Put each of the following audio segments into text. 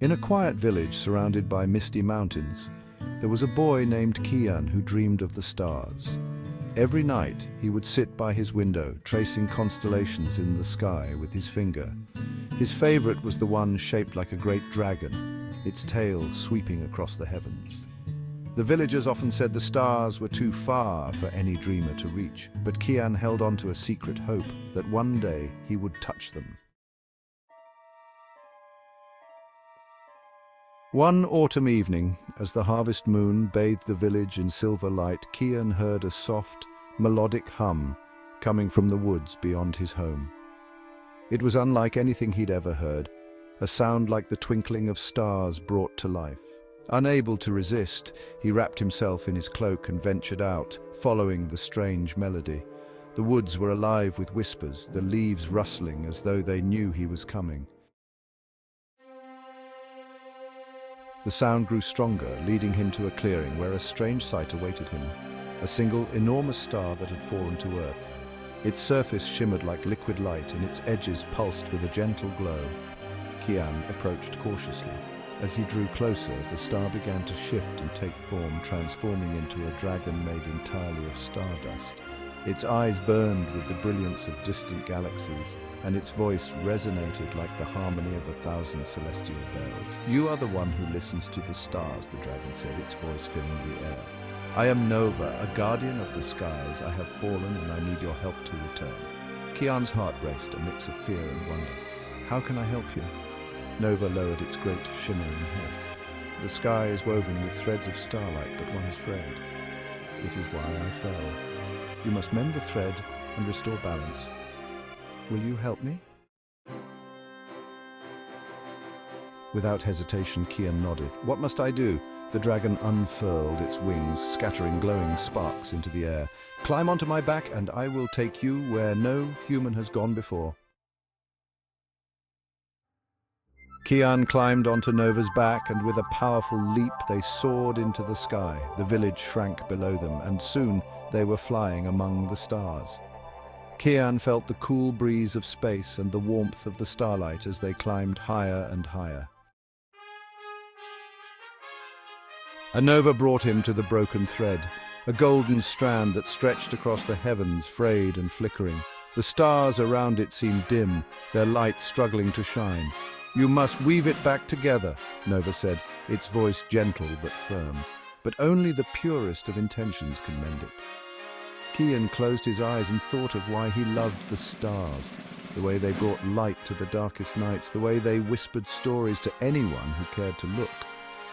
In a quiet village surrounded by misty mountains, there was a boy named Kian who dreamed of the stars. Every night, he would sit by his window, tracing constellations in the sky with his finger. His favorite was the one shaped like a great dragon, its tail sweeping across the heavens. The villagers often said the stars were too far for any dreamer to reach, but Kian held on to a secret hope that one day he would touch them. One autumn evening, as the harvest moon bathed the village in silver light, Kian heard a soft, melodic hum coming from the woods beyond his home. It was unlike anything he'd ever heard, a sound like the twinkling of stars brought to life. Unable to resist, he wrapped himself in his cloak and ventured out, following the strange melody. The woods were alive with whispers, the leaves rustling as though they knew he was coming. The sound grew stronger, leading him to a clearing where a strange sight awaited him. A single, enormous star that had fallen to earth. Its surface shimmered like liquid light, and its edges pulsed with a gentle glow. Kian approached cautiously. As he drew closer, the star began to shift and take form, transforming into a dragon made entirely of stardust. Its eyes burned with the brilliance of distant galaxies, and its voice resonated like the harmony of 1,000 celestial bells. "You are the one who listens to the stars," the dragon said, its voice filling the air. "I am Nova, a guardian of the skies. I have fallen and I need your help to return." Kian's heart raced, a mix of fear and wonder. "How can I help you?" Nova lowered its great shimmering head. "The sky is woven with threads of starlight, but one is frayed. It is why I fell. You must mend the thread and restore balance. Will you help me?" Without hesitation, Kian nodded. "What must I do?" The dragon unfurled its wings, scattering glowing sparks into the air. "Climb onto my back, and I will take you where no human has gone before." Kian climbed onto Nova's back, and with a powerful leap they soared into the sky. The village shrank below them, and soon they were flying among the stars. Kian felt the cool breeze of space and the warmth of the starlight as they climbed higher and higher. Nova brought him to the broken thread, a golden strand that stretched across the heavens, frayed and flickering. The stars around it seemed dim, their light struggling to shine. "You must weave it back together," Nova said, its voice gentle but firm. "But only the purest of intentions can mend it." Kian closed his eyes and thought of why he loved the stars, the way they brought light to the darkest nights, the way they whispered stories to anyone who cared to look.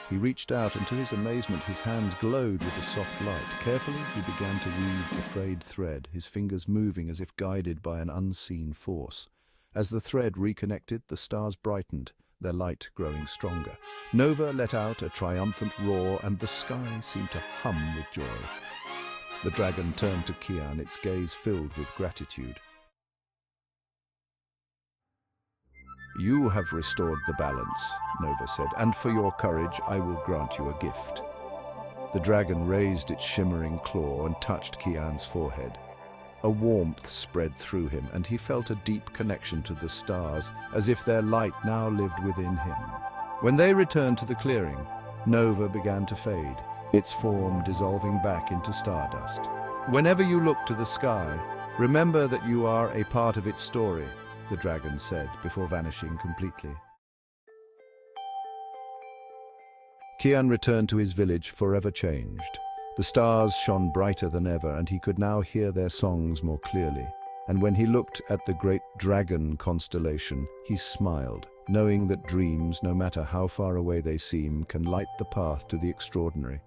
He reached out, and to his amazement his hands glowed with a soft light. Carefully he began to weave the frayed thread, his fingers moving as if guided by an unseen force. As the thread reconnected, the stars brightened, their light growing stronger. Nova let out a triumphant roar, and the sky seemed to hum with joy. The dragon turned to Kian, its gaze filled with gratitude. "You have restored the balance," Nova said, "and for your courage I will grant you a gift." The dragon raised its shimmering claw and touched Kian's forehead. A warmth spread through him, and he felt a deep connection to the stars, as if their light now lived within him. When they returned to the clearing, Nova began to fade, its form dissolving back into stardust. "Whenever you look to the sky, remember that you are a part of its story," the dragon said, before vanishing completely. Kian returned to his village forever changed. The stars shone brighter than ever, and he could now hear their songs more clearly. And when he looked at the great dragon constellation, he smiled, knowing that dreams, no matter how far away they seem, can light the path to the extraordinary.